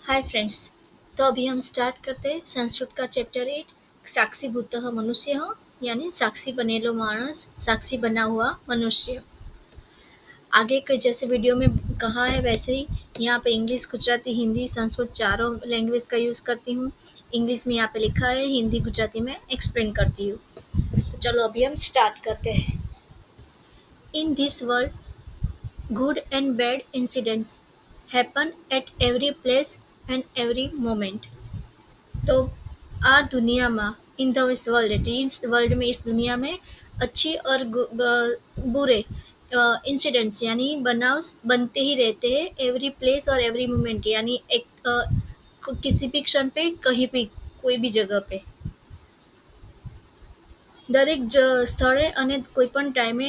Hi friends. तो अभी हम स्टार्ट करते हैं संस्कृत का चैप्टर 8 साक्षी भूतः मनुष्य यानी साक्षी बनेलो मानस साक्षी बना हुआ मनुष्य। आगे के जैसे वीडियो में कहा है वैसे ही यहाँ पे इंग्लिश गुजराती हिंदी संस्कृत चारों लैंग्वेज का यूज़ करती हूँ। इंग्लिश में यहाँ पे लिखा है, हिंदी गुजराती में एक्सप्लेन करती हूँ। तो चलो अभी हम स्टार्ट करते हैं। In this world good and bad incidents happen at every place and every moment. तो आ दुनियाમાં इन दिस वर्ल्ड इस वर्ल्ड में इस दुनिया में अच्छी और बुरे इंसिडेंट्स यानी बनाव बनते ही रहते हैं एवरी प्लेस और एवरी मोमेंट यानी एक किसी भी क्षण पे कहीं भी कोई भी जगह पे દરેક સ્થળે અને કોઈ પણ ટાઈમે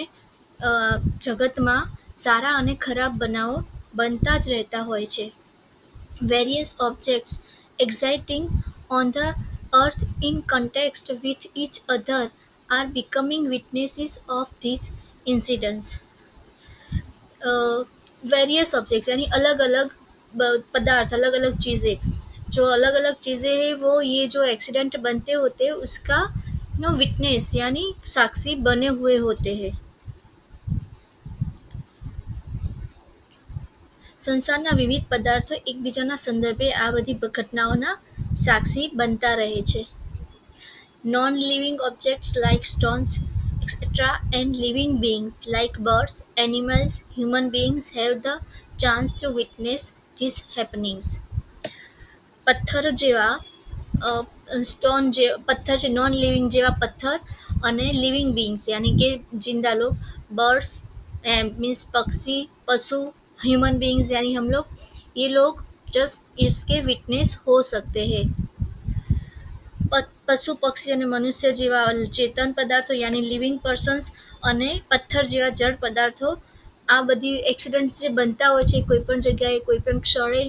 જગતમાં સારા અને ખરાબ બનાવો બનતા જ રહેતા હોય છે. Various objects exciting on the earth in contact with each other are becoming witnesses of these incidents. Various objects यानी अलग अलग पदार्थ, अलग अलग चीज़ें, जो अलग अलग चीज़ें हैं वो ये जो एक्सीडेंट बनते होते हैं उसका विटनेस यानी साक्षी बने हुए होते हैं. સંસારના વિવિધ પદાર્થો એકબીજાના સંદર્ભે આ બધી ઘટનાઓના સાક્ષી બનતા રહે છે. Non-living objects like stones, etc., and living beings like birds, animals, human beings have the chance to witness these happenings. પથ્થર જેવા સ્ટોન જે પથ્થર છે, નોન લિવિંગ જેવા પથ્થર અને લિવિંગ બીંગ્સ यानी कि जिंदा लोग, बर्ड्स मीन्स पक्षी, पशु, ह्यूमन बींग्स यानी हम लोग, ये लोग जस्ट इसके विटनेस हो सकते हैं. પશુ પક્ષી અને મનુષ્ય જેવા ચેતન પદાર્થો યાની લિવિંગ પર્સન્સ અને પથ્થર જેવા જળ પદાર્થો આ બધી એક્સિડન્ટ્સ જે બનતા હોય છે કોઈ પણ જગ્યાએ કોઈ પણ ક્ષણે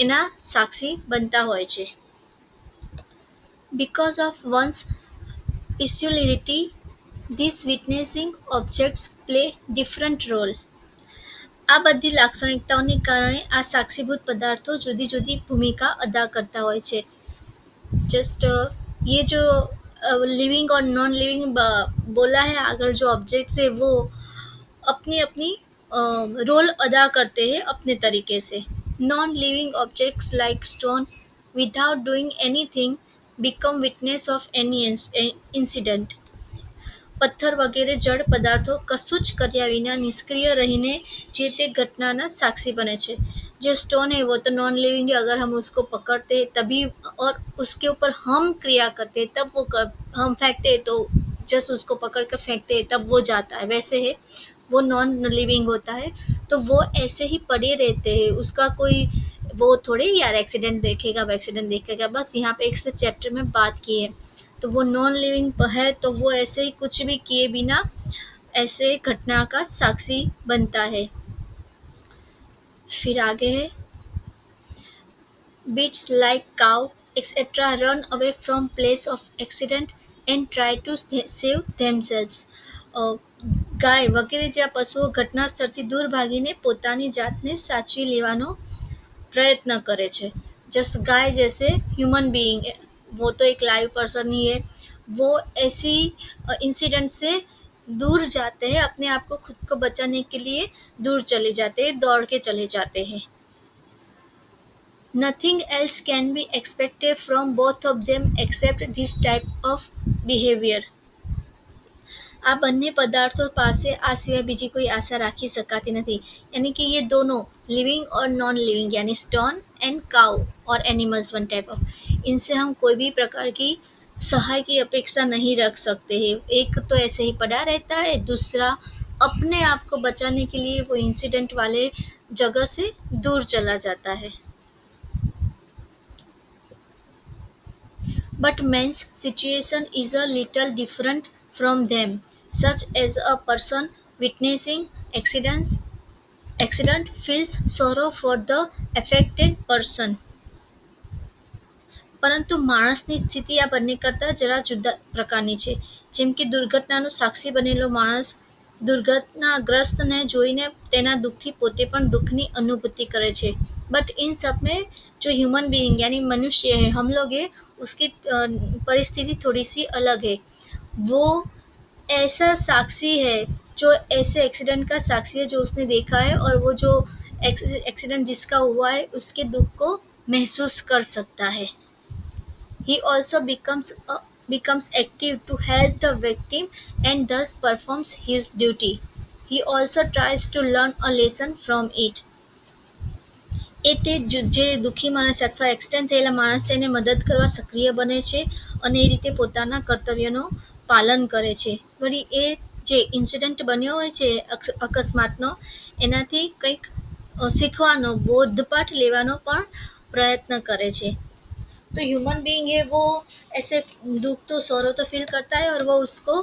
એના સાક્ષી બનતા હોય છે. Because of one's peculiarity, these witnessing objects play different role. આ બધી લાક્ષણિકતાઓને કારણે આ સાક્ષીભૂત પદાર્થો જુદી જુદી ભૂમિકા અદા કરતા હોય છે. जस्ट ये जो लिविंग और नॉन लिविंग बोला है, अगर जो ऑब्जेक्ट्स है वो अपनी अपनी रोल अदा करते हैं अपने तरीके से. Non living objects like stone without doing anything become witness of any incident. પથ્થર વગેરે જળ પદાर्थों કશું જ કર્યા વિના નિષ્ક્રિય રહીને જે તે ઘટનાના સાક્ષી બને છે. जो स्टोन है वो तो नॉन लिविंग है, अगर हम उसको पकड़ते हैं तभी और उसके ऊपर हम क्रिया करते हैं तब वो हम फेंकते हैं तो जस्ट उसको पकड़ कर फेंकते हैं तब वो जाता है. वैसे है वो नॉन लिविंग होता है तो वो ऐसे ही पड़े रहते हैं, उसका कोई वो थोड़े यार एक्सीडेंट देखेगा. बस यहाँ पे एक से चैप्टर में बात की है तो वो नॉन लिविंग है तो वो ऐसे ही कुछ भी किए बिना ऐसे घटना का साक्षी बनता है. फिर आगे है beasts like cow etc. run away from place of accident and try to save themselves. ગાય વગેરે જેવા પશુઓ ઘટના સ્થળથી દૂર ભાગીને પોતાની જાતને સાચવી લેવાનો પ્રયત્ન કરે છે. जस्ट गाय जैसे ह्यूमन बीइंग, वो तो एक लाइव पर्सन ही है, वो ऐसी इंसिडेंट से दूर जाते हैं, अपने आप को खुद को बचाने के लिए दूर चले जाते हैं, दौड़ के चले जाते हैं. Nothing else can be expected from both of them except this type of behavior. આ બંને પદાर्थों પાસે આ સિવાય બીજી कोई आशा રાખી શકાતી નથી. यानी कि ये दोनों लिविंग और नॉन लिविंग यानी स्टोन एंड काउ और एनिमल्स वन टाइप ऑफ, इनसे हम कोई भी प्रकार की सहाय की अपेक्षा नहीं रख सकते हैं. एक तो ऐसे ही पड़ा रहता है, दूसरा अपने आप को बचाने के लिए वो इंसिडेंट वाले जगह से दूर चला जाता है. But man's situation is a little different from them, such as a person witnessing accident feels sorrow for the affected person. પરંતુ માણસની સ્થિતિ આ બંને કરતાં જરા જુદા પ્રકારની છે. જેમ કે દુર્ઘટનાનો સાક્ષી બનેલો માણસ दुर्घटनाग्रस्तને જોઈને તેના દુઃખથી પોતે પણ दुख ની अनुभूति करे छे। बट इन सब में जो ह्यूमन बीइंग यानी मनुष्य है, हम लोग है, उसकी परिस्थिति थोड़ी सी अलग है। वो ऐसा साक्षी है जो ऐसे एक्सीडेंट का साक्षी है, जो उसने देखा है, और वो जो एक्सीडेंट जिसका हुआ है उसके दुख को महसूस कर सकता है। He also becomes active to help the victim and thus performs his duty. He also tries to learn a lesson from it. એ તે જે દુઃખી માણસ અથવા એક્સિડન્ટ થયેલા માણસ છે એને મદદ કરવા સક્રિય બને છે અને એ રીતે પોતાના કર્તવ્યનું પાલન કરે છે. વળી એ જે ઇન્સિડન્ટ બન્યો હોય છે અકસ્માતનો, એનાથી કંઈક શીખવાનો, બોધપાઠ લેવાનો પણ પ્રયત્ન કરે છે। तो ह्यूमन बीइंग है वो ऐसे दुख तो सौरों तो फील करता है, और वो उसको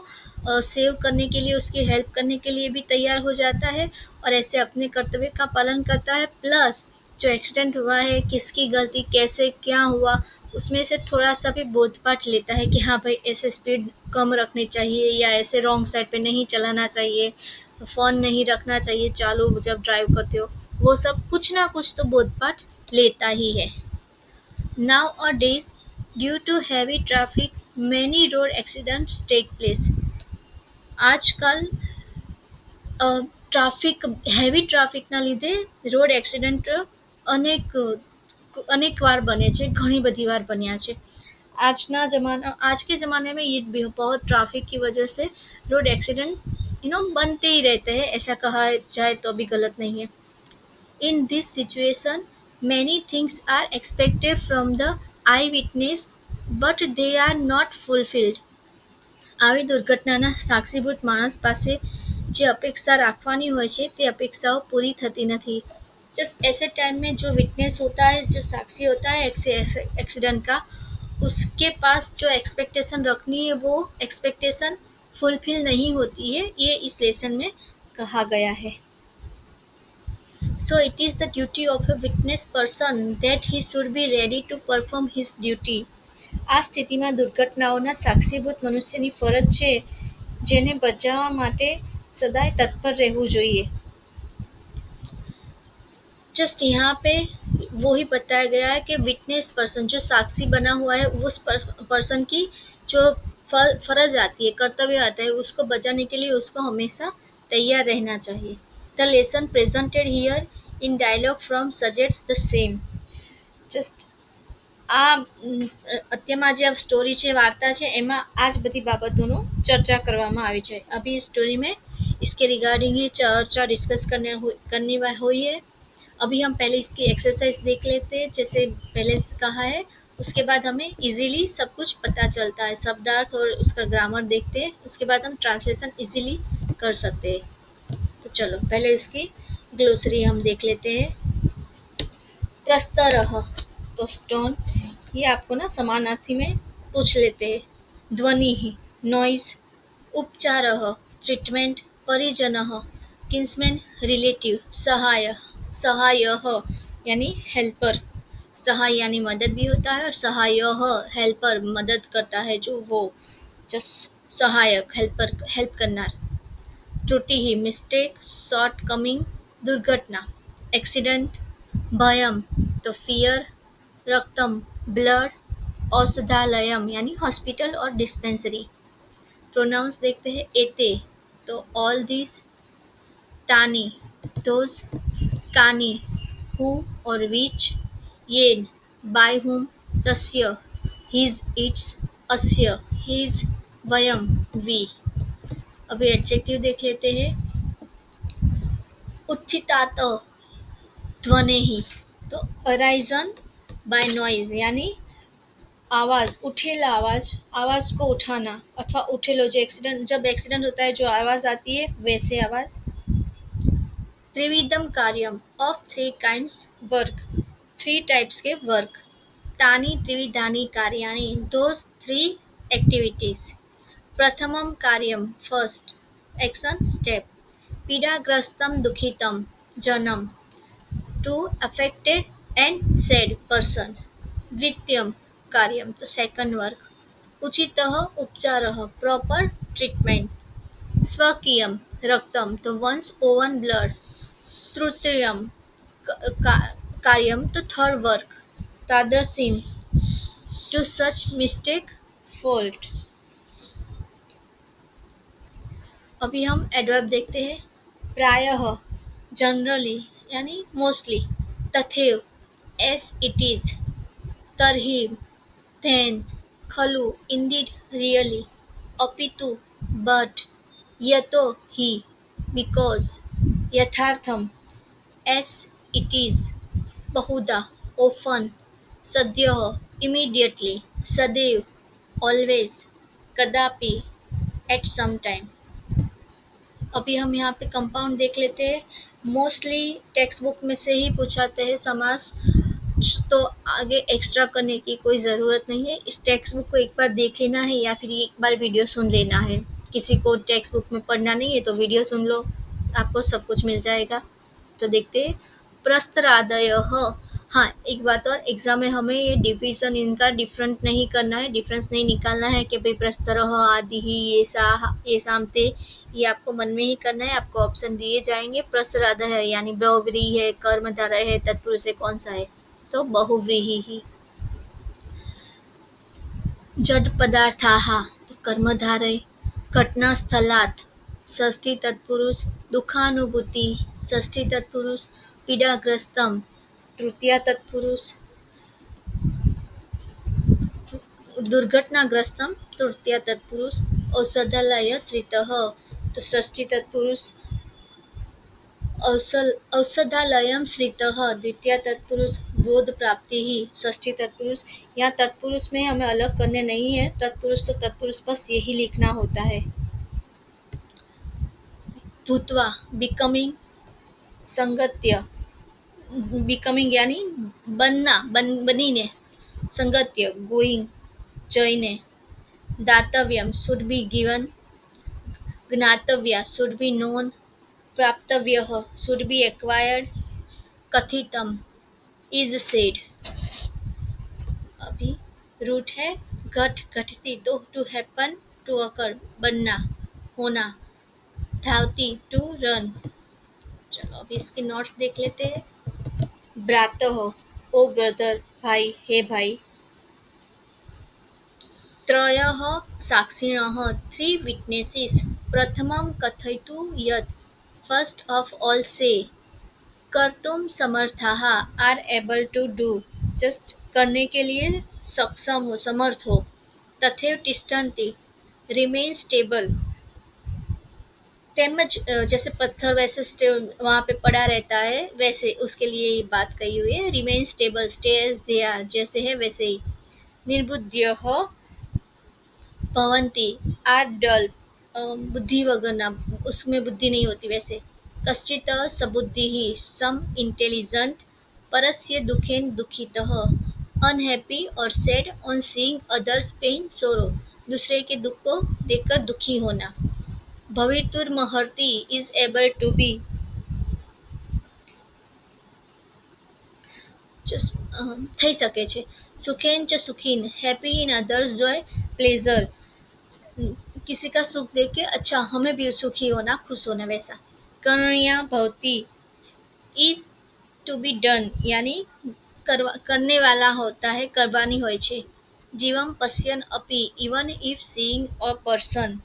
सेव करने के लिए, उसकी हेल्प करने के लिए भी तैयार हो जाता है, और ऐसे अपने कर्तव्य का पालन करता है। प्लस जो एक्सीडेंट हुआ है, किसकी गलती, कैसे क्या हुआ, उसमें से थोड़ा सा भी बोधपाठ लेता है कि हाँ भाई ऐसे स्पीड कम रखनी चाहिए, या ऐसे रॉन्ग साइड पे नहीं चलाना चाहिए, फ़ोन नहीं रखना चाहिए चालू जब ड्राइव करते हो। वो सब कुछ ना कुछ तो बोधपाठ लेता ही है। Nowadays, due to heavy traffic, many road accidents take place. આજકાલ હેવી ટ્રાફિકના લીધે રોડ એક્સિડન્ટ अनेक बार बने छे, घनी बधी बार बन्या छे। आज के ज़माने में ये बहुत ट्रैफिक की वजह से रोड एक्सीडेंट बनते ही रहते हैं, ऐसा कहा जाए तो भी गलत नहीं है। In this situation, many things are expected from the eyewitness, but they are not fulfilled. આવી દુર્ઘટનાના સાક્ષીભૂત માણસ પાસે જે અપેક્ષા રાખવાની હોય છે તે અપેક્ષાઓ પૂરી થતી નથી। जस्ट ऐसे टाइम में जो विटनेस होता है, जो साक्षी होता है एक्सीडेंट का, उसके पास जो एक्सपेक्टेशन रखनी है वो एक्सपेक्टेशन फुलफिल नहीं होती है। ये इस लेसन में कहा गया है। So it is the duty of a witness person that he should be ready to perform his duty. આ સ્થિતિમાં દુર્ઘટનાઓના સાક્ષીભૂત મનુષ્યની ફરજ છે, જેને બચાવવા માટે સદાય તત્પર રહેવું જોઈએ। जस्ट यहाँ पे वो ही बताया गया है कि विटनेस पर्सन, जो साक्षी बना हुआ है, उस पर्सन की जो फर्ज आती है, कर्तव्य आता है, उसको बचाने के लिए उसको हमेशा तैयार रहना चाहिए। The lesson presented here in dialogue from suggests the same. Just આ અત્યારમાં જે સ્ટોરી છે, વાર્તા છે, એમાં આ જ બધી બાબતોનું ચર્ચા કરવામાં આવી છે। अभी इस स्टोरी में इसके रिगार्डिंग ही चर्चा डिस्कस करनी हुई है। अभी हम पहले इसकी एक्सरसाइज देख लेते हैं, जैसे पहले कहा है। उसके बाद हमें इजीली सब कुछ पता चलता है, शब्दार्थ और उसका ग्रामर देखते हैं। उसके बाद हम ट्रांसलेशन इजीली कर सकते हैं। तो चलो पहले इसकी ग्लोसरी हम देख लेते हैं। प्रस्तरः तो स्टोन, ये आपको ना समानार्थी में पूछ लेते हैं। ध्वनि ही नॉइज, उपचारः ट्रीटमेंट, परिजनः किन्समैन रिलेटिव, सहायः यानी हेल्पर, सहाय यानी मदद भी होता है, और सहायः हेल्पर मदद करता है, जो वो जस्ट सहायक हेल्प करना। त्रुटि ही मिस्टेक, शॉर्ट कमिंग, दुर्घटना एक्सीडेंट, भयम तो फियर, रक्तम ब्लड, औषधालयम यानी हॉस्पिटल और डिस्पेंसरी। प्रोनाउंस देखते हैं। एते तो ऑल दिस, तानी दोज, कानी हु और विच, येन बाय हुम, तस्य हिज इट्स, अस्य हिज, वयम वी। अभी एडजेक्टिव देख लेते हैं। उत्थितात ध्वनि तो अराइजन बाय नॉइज यानी आवाज़, उठेला आवाज़ को उठाना, अथवा उठेलो जो जब एक्सीडेंट होता है जो आवाज़ आती है वैसे आवाज़। त्रिविधम कार्यम ऑफ 3 काइंड्स वर्क, 3 टाइप्स के वर्क। तानी त्रिविधानी कार्याणि, दोज 3 एक्टिविटीज। प्रथमम कार्यम फर्स्ट एक्शन स्टेप, पीड़ाग्रस्तम दुखितम जनम, to affected and sad person. द्वितीयम कार्यम तो सेकंड वर्क, उचितः उपचारः प्रॉपर ट्रीटमेंट। स्वकीयम रक्तम तो वंस ओवन ब्लड, तृतीयम कार्यम तो थर्ड वर्क, तादृशीम टू सच मिस्टेक फॉल्ट। अभी हम एडवर्ब देखते हैं। प्रायः, जनरली यानी मोस्टली, तथैव एस इट इज, तरही, then, खलु indeed really, अपितु but, यतो ही because, यथार्थम as it is, बहुधा often, सद्यः immediately, सदैव always, कदापि at some time। अभी हम यहाँ पे कंपाउंड देख लेते हैं। मोस्टली टेक्स्ट बुक में से ही पूछाते हैं समास, तो आगे एक्स्ट्रा करने की कोई ज़रूरत नहीं है। इस टेक्स्ट बुक को एक बार देख लेना है या फिर एक बार वीडियो सुन लेना है। किसी को टेक्स्ट बुक में पढ़ना नहीं है तो वीडियो सुन लो, आपको सब कुछ मिल जाएगा। तो देखते हैं प्रस्तरादयः। हाँ, एक बात और, एग्जाम में हमें ये डिविजन इनका डिफरेंट नहीं करना है, डिफरेंस नहीं निकालना है कि भाई प्रस्तरः आदि ही ये सामते, ये आपको मन में ही करना है। आपको ऑप्शन दिए जाएंगे। प्रस्तरादय है यानी बहुव्रीहि है, कर्मधारय है, तत्पुरुष है, कौन सा है? तो बहुव्रीहि ही। जड पदार्थाः तो कर्मधारय, घटनास्थलात् षष्ठी तत्पुरुष, दुःखानुभूति षष्ठी तत्पुरुष, पीडाग्रस्तम तृतीया तत्पुरुष, दुर्घटनाग्रस्तम तृतीया तत्पुरुष, औषधालय श्रितः तो षष्ठी तत्पुरुष, औषधालयम श्रितः द्वितीय तत्पुरुष, बोध प्राप्ति ही षष्ठी तत्पुरुष। यहाँ तत्पुरुष में हमें अलग करने नहीं है, तत्पुरुष तो तत्पुरुष बस यही लिखना होता है। भूत्वा बिकमिंग, संगत्य बिकमिंग यानी बनना, बनीने, संगत्य गोइंग, जइने, दातव्यम शुड बी गिवन, ज्ञातव्या शुड बी नोन, प्राप्तव्यः शुड बी एक्वायर्ड, कथितम इज सेड। अभी रूट है घट, घटती तो टू हैपन, टू अकर, बनना, होना, धावती टू रन। चलो अभी इसके नोट्स देख लेते हैं। भ्रातः ओ ब्रदर, भाई, हे भाई। त्रयः साक्षिणः थ्री विटनेसेस, प्रथमं कथयतु यत्, फर्स्ट ऑफ ऑल से, कर्तुम समर्थाः are able to do, just करने के लिए सक्षम हो, समर्थ हो। तथैव तिष्ठन्ति रिमेन स्टेबल, तेमज जैसे पत्थर वैसे वहाँ पे पड़ा रहता है, वैसे उसके लिए ये बात कही हुई है। Remain stable, stay as they are, जैसे है वैसे ही। निर्बुद्ध्यः भवन्ति आर डल, बुद्धि वगरना, उसमें बुद्धि नहीं होती वैसे। कश्चित् सबुद्धिः सम इंटेलिजेंट, परस्य दुखेन दुखितः, अनहैप्पी और sad on seeing others pain sorrow, दूसरे के दुख को देखकर दुखी होना। भवितुर्महर्षि इज एबल टू बी, થઈ શકે છે। સુખેન ચ સુખીન, happy in others joy, pleasure, किसी का सुख देख के अच्छा हमें भी सुखी होना, खुश होना, वैसा। करणीया भवति इज टू बी डन यानी करने वाला होता है, करवानी होय छे। जीवम पश्यन अपि, even if seeing a person,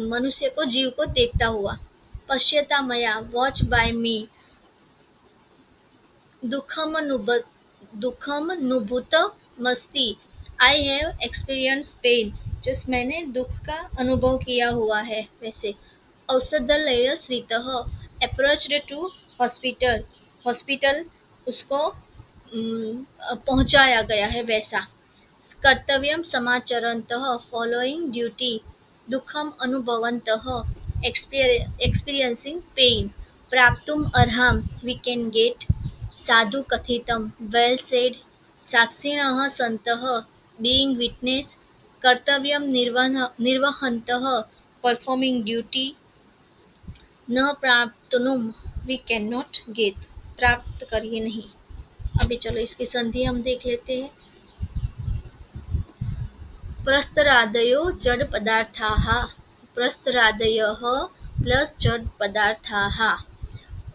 मनुष्य को, जीव को देखता हुआ। पश्यता मया, वॉच बाय मी, दुःखमनुभूतमस्ति, आई हैव एक्सपीरियंस पेन, जिस मैंने दुख का अनुभव किया हुआ है, वैसे। औषधालय श्रितः अप्रोच्ड टू हॉस्पिटल, हॉस्पिटल उसको पहुंचाया गया है, वैसा। कर्तव्यम समाचरन्तः फॉलोइंग ड्यूटी, दुःखम अनुभवन्तः एक्सपीरियंसिंग पेन, प्राप्तुम अर्हाम वी कैन गेट, साधु कथितम वेल सेड, साक्षिणः सन्तः बीइंग विटनेस, कर्तव्यम निर्वहन्तः परफॉर्मिंग ड्यूटी, न प्राप्तनुम वी कैन नॉट गेट, प्राप्त करिए नहीं। अभी चलो इसकी संधि हम देख लेते हैं। प्रस्तरादयो जड़ पदार्थाः, प्रस्तरादयः प्लस जड़ पदार्थाः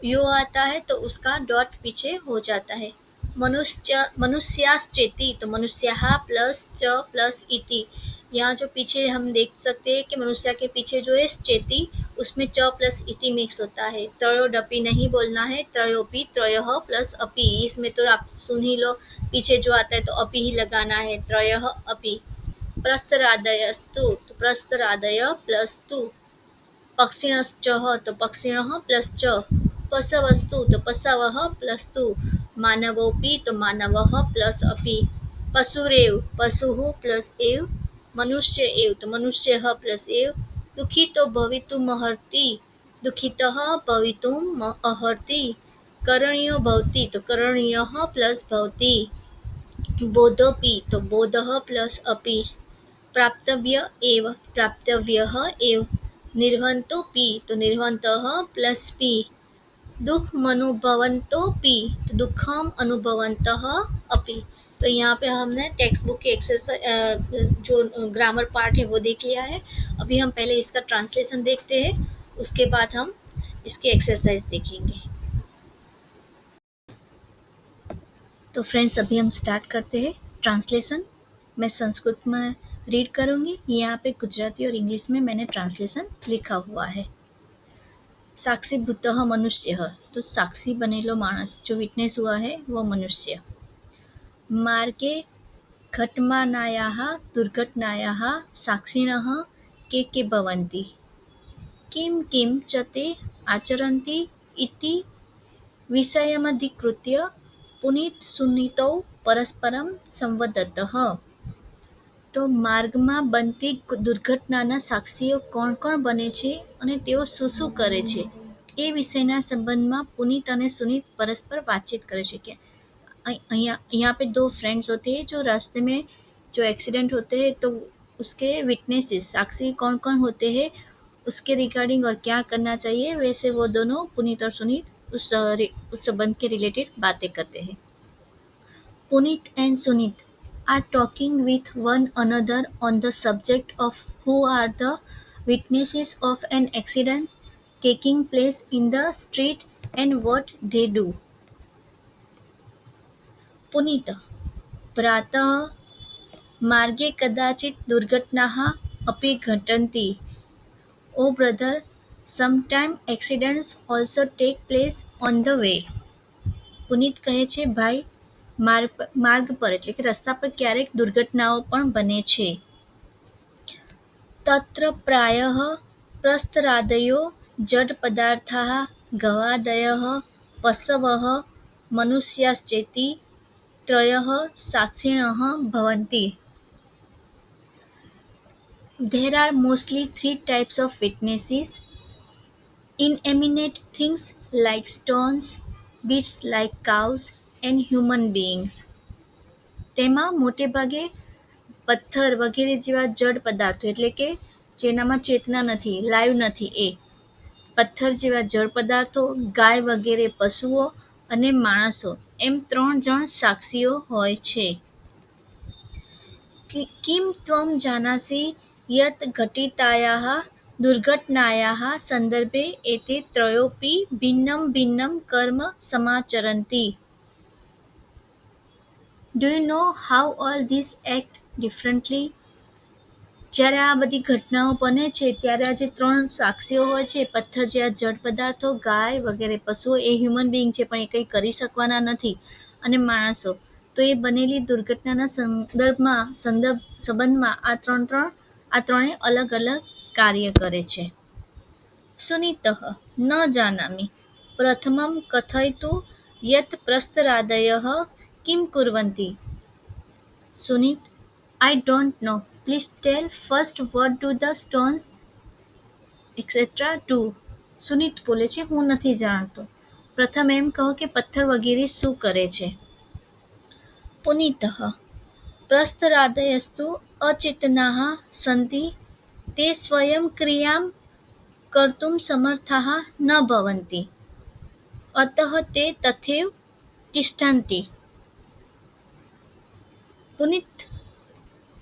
यो आता है तो उसका डॉट पीछे हो जाता है। मनुष्याश्चेति तो मनुष्याः प्लस च प्लस इति। यहाँ जो पीछे हम देख सकते हैं कि मनुष्य के पीछे जो है चेति उसमें च प्लस इति मिक्स होता है। त्रयोडपि नहीं बोलना है, त्रयोपि त्रयः प्लस अपि। इसमें तो आप सुन ही लो, पीछे जो आता है तो अपि ही लगाना है, त्रयः अपि। प्रस्तरादयस्तु तो प्रस्तरादय प्लस तु। पक्षिणश्च तो पक्षिणः प्लस च। पशवस्तु तो पशवः प्लस तु। मानवोऽपि तो मानवः प्लस अपि। पशुरेव पशुः प्लस एव। मनुष्य एव तो मनुष्यः प्लस एव। दुःखितो भवितुमर्हति दुःखितः भवितुम् अर्हति। करणीयो भवति तो करणीयः प्लस भवति। बोधोऽपि तो बोधः प्लस अपि। प्राप्तव्य एव प्राप्तव्यः एव। निर्हन्तोऽपि तो निर्हन्तः प्लस पि। दुःखमनुभवन्तोऽपि तो दुःखम अनुभवन्तः अपि। तो यहाँ पे हमने टेक्स्ट बुक के एक्सरसाइज जो ग्रामर पार्ट है वो देख लिया है। अभी हम पहले इसका ट्रांसलेशन देखते हैं, उसके बाद हम इसके एक्सरसाइज देखेंगे। तो फ्रेंड्स अभी हम स्टार्ट करते हैं ट्रांसलेशन। मैं संस्कृत में रीड करूँगी, यहाँ पे गुजराती और इंग्लिश में मैंने ट्रांसलेशन लिखा हुआ है। साक्षीभूतः मनुष्यः तो साक्षी बनेलो मानस, जो विटनेस हुआ है वो मनुष्य। मार्गे घटमानायाः दुर्घटनायाः साक्षिणः के भवन्ति। किं किं च ते आचरन्ति इति विषयमधिकृत्य पुनीत-सुनीतौ परस्परं संवदतः। તો માર્ગમાં બનતી દુર્ઘટનાના સાક્ષીઓ કોણ કોણ બને છે અને તેઓ શું શું કરે છે એ વિષયના સંબંધમાં પુनीत અને सुनीत परस्पर बातचीत करे છે कि यहाँ पे दो फ्रेंड्स होते हैं जो रास्ते में जो एक्सीडेंट होते हैं तो उसके विटनेसेस साक्षी कौन कौन होते हैं उसके रिगार्डिंग और क्या करना चाहिए, वैसे वो दोनों पुनीत और सुनीत उस संबंध के रिलेटेड बातें करते हैं। Puneet and Sunit are talking with one another on the subject of who are the witnesses of an accident taking place in the street and what they do. Puneet प्रातः मार्गे कदाचित् दुर्घटनाः अपि घटन्ति. Oh brother, sometimes accidents also take place on the way. પુનીત કહે છે, ભાઈ માર્ગ પર એટલે કે રસ્તા પર ક્યારેક દુર્ઘટનાઓ પણ બને છે. તત્ર પ્રાયઃ પ્રસ્તરાદયો જડ પદાર્થાः ગવાદયः પશવः મનુષ્યાશ્ચેતિ ત્રયः સાક્ષિણः ભવन्ति. There are mostly three types of witnesses: inanimate things like stones, beasts like cows, and human beings. તેમાં મોટે ભાગે પથ્થર વગેરે જેવા જડ પદાર્થો એટલે કે જેનામાં ચેતના નથી, લાઈવ નથી એ પથ્થર જેવા જડ પદાર્થો, ગાય વગેરે પશુઓ અને માણસો એમ 3 જણ સાક્ષીઓ હોય છે. કિમ ત્વમ જાનાસि યત ઘટિતાયાः दुर्घटनायाः संदर्भे एते त्रयोऽपि भिन्नं भिन्नं कर्म समाचरन्ति. Do you know how all these act differently? જ્યારે આ બધી ઘટનાઓ બને છે ત્યારે આ જે 3 સાક્ષીઓ હોય છે, પથ્થર જેવા જડ પદાર્થો, ગાય વગેરે પશુઓ, એ હ્યુમન બીઈંગ છે પણ એ કંઈ કરી શકવાના નથી, અને માણસો, તો એ બનેલી દુર્ઘટનાના સંબંધમાં આ ત્રણે અલગ અલગ કાર્ય કરે છે. સુનીતઃ ન જાનામિ પ્રથમં કથયતુ યત પ્રસ્તરાદયઃ Kim કુર્વन्ति. સુનીત I don't know. Please tell first what do the stones etc. do. સુનીત બોલે છે, હું નથી જાણતો. પ્રથમ એમ કહો કે પથ્થર વગેરે શું કરે છે. પુનીતઃ પ્રસ્તરાદયસ્તુ અચેતનાः સन्ति તે સ્વયં ક્રિયાં कर्तुं समर्थाः न भवन्ति अतः ते तथैव तिष्ठन्ति. Puneet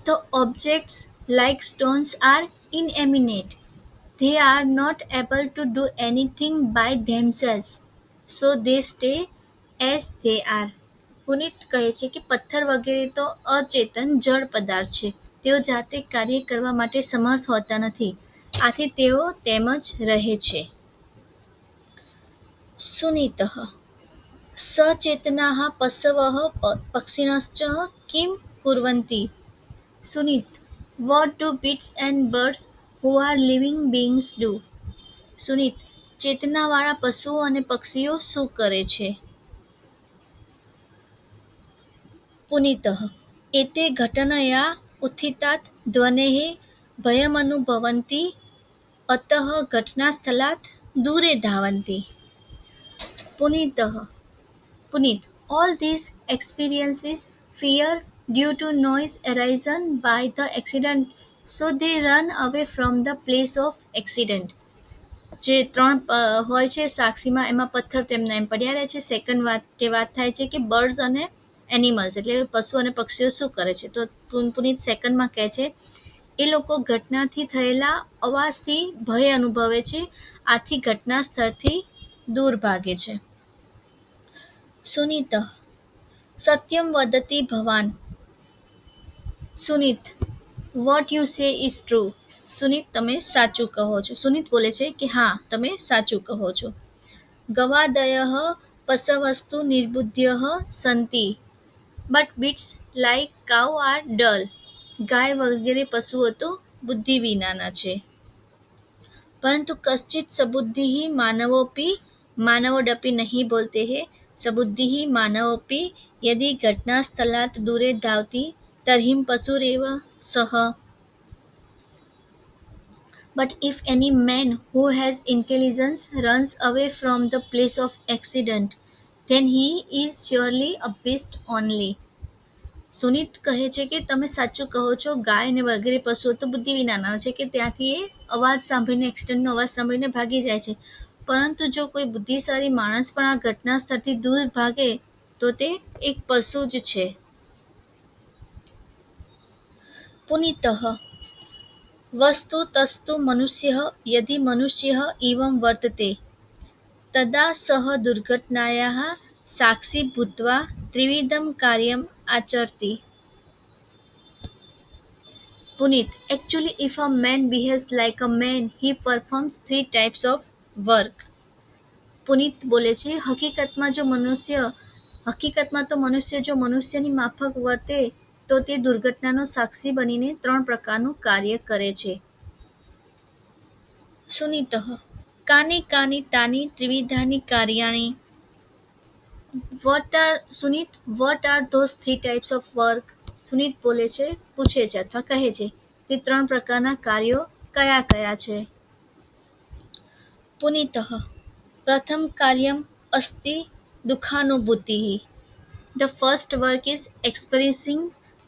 The objects like stones are inanimate. They are not able to do anything by themselves, so they stay as they are. પુનિત કહે છે કે પથ્થર વગેરે તો અચેતન જળ પદાર્થ છે. તેઓ જાતે કાર્ય કરવા માટે સમર્થ હોતા નથી, આથી તેઓ તેમ જ રહે છે. સુનીતઃ સચેતનાः પશવः પક્ષિણશ્ચ Kim કુર્વन्ति? સુનીત: What do beasts and birds who are living beings do? સુનીત: ચેતનાવાળા પશુઓ અને પક્ષીઓ શું કરે છે? પુનીતઃ એતે ઘટનયા उत्थितात् ध्वनेः भयमनुभवन्ति अतः घटनास्थलात् दूरे धावन्ति. Puneet: All these experiences fear due to noise arisen by the accident, so they run away from the place of accident. જે ત્રણ હોય છે સાક્ષીમાં, એમાં પથ્થર તેમના એમ પડ્યા રહે છે. સેકન્ડ વાત થાય છે કે બર્ડ્સ અને એનિમલ્સ એટલે પશુ અને પક્ષીઓ શું કરે છે? તો પુનીત સેકન્ડમાં કહે છે એ લોકો ઘટનાથી થયેલા અવાજથી ભય અનુભવે છે, આથી ઘટના સ્થળથી દૂર ભાગે છે. સુનીત: સત્યમ વદતિ ભવાન. Sunit: what you say is true. Sunit: તમે સાચું કહો છો. સુનીત બોલે છે કે હા, તમે સાચું કહો છો. ગવાદયઃ પશવસ્તુ નિર્બુદ્ધયઃ સંતિ, but beasts like cow are dull. ગાય વગેરે પશુઓ તો બુદ્ધિ વિનાના છે, પરંતુ કશ્ચિત સબુદ્ધિ માનવોડપી નહીં બોલતે હે. સબુદ્ધિ માનવોપી યદિ ઘટનાસ્થલાત દૂરે ધાવતિ તર્હિ પશુરેવ સઃ. But if any man who has intelligence runs away from the place of accident, then he is surely a beast only. સુનીત કહે છે કે તમે સાચું કહો છો. ગાય અને વગેરે પશુઓ તો બુદ્ધિ વિનાના છે કે ત્યાંથી એ અવાજ સાંભળીને, એક્સિડન્ટનો અવાજ સાંભળીને ભાગી જાય છે. પરંતુ જો કોઈ બુદ્ધિશાળી માણસ પણ આ ઘટના સ્થળથી દૂર ભાગે તો તે એક પશુ જ છે. પુનીતઃ વસ્તુ તસ્તુ મનુષ્યઃ યદિ મનુષ્યઃ ઇવં વર્તતે તદા સઃ દુર્ઘટનાયાઃ સાક્ષી ભૂત્વા ત્રિવિધમ કાર્યમ આચરતિ. Puneet: Actually, if a man behaves like a man, he performs 3 types of work. પુનીત બોલે છે હકીકતમાં તો મનુષ્ય જો મનુષ્યની માફક વર્તે તો તે દુર્ઘટનાનો સાક્ષી બનીને 3 પ્રકારનું કાર્ય કરે છે. સુનીતઃ કાની કાની તાની ત્રિવિધાની કાર્યાણિ. સુનીત: What are those 3 types of work? સુનીત પૂછે છે અથવા કહે છે તે 3 પ્રકારના કાર્યો કયા કયા છે? પુનીતઃ પ્રથમ કાર્યમ અસ્તિ દુઃખાનુભૂતિ. The first work is experiencing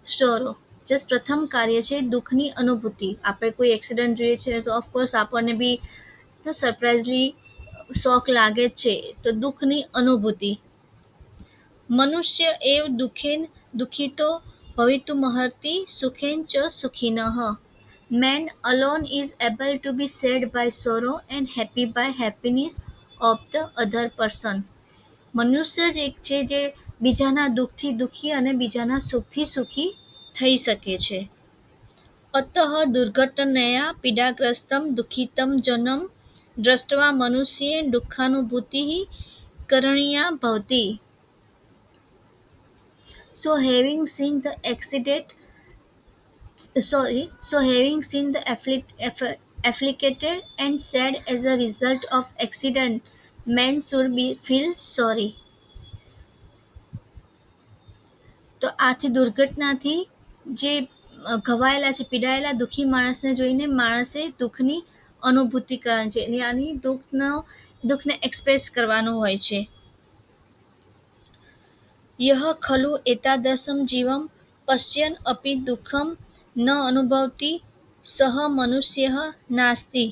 sorrow. Just પ્રથમ કાર્ય છે દુઃખની અનુભૂતિ. આપણે કોઈ એક્સિડન્ટ જોઈએ છે તો ઓફકોર્સ આપણને બી સરપ્રાઇઝલી શોક લાગે જ છે, તો દુઃખની અનુભૂતિ. મનુષ્ય એવ દુઃખેન દુઃખિતો ભવિતુમર્હતિ સુખેન ચ સુખિનઃ. Man alone is able to be sad by sorrow and happy by happiness of the other person. મનુષ્ય જ એક છે જે બીજાના દુઃખથી દુઃખી અને બીજાના સુખથી સુખી થઈ શકે છે. અતઃ દુર્ઘટનયા પીડાગ્રસ્તમ દુઃખિતમ જનમ દ્રષ્ટવા મનુષ્યેન દુઃખાનુભૂતિ કરણીયા ભવતિ. So having seen the afflicted and sad as a result of accident, man should feel sorry. તો આથી દુર્ઘટનાથી જે ઘવાયેલા છે, પીડાયેલા દુઃખી માણસને જોઈને માણસે દુઃખની અનુભૂતિ કરવાની છે, યાની દુઃખને એક્સપ્રેસ કરવાનું હોય છે. યહ ખલુ એતાદૃશમ જીવમ પશ્યન અપી દુઃખમ ન અનુભવતિ સહ મનુષ્યઃ નાસ્તિ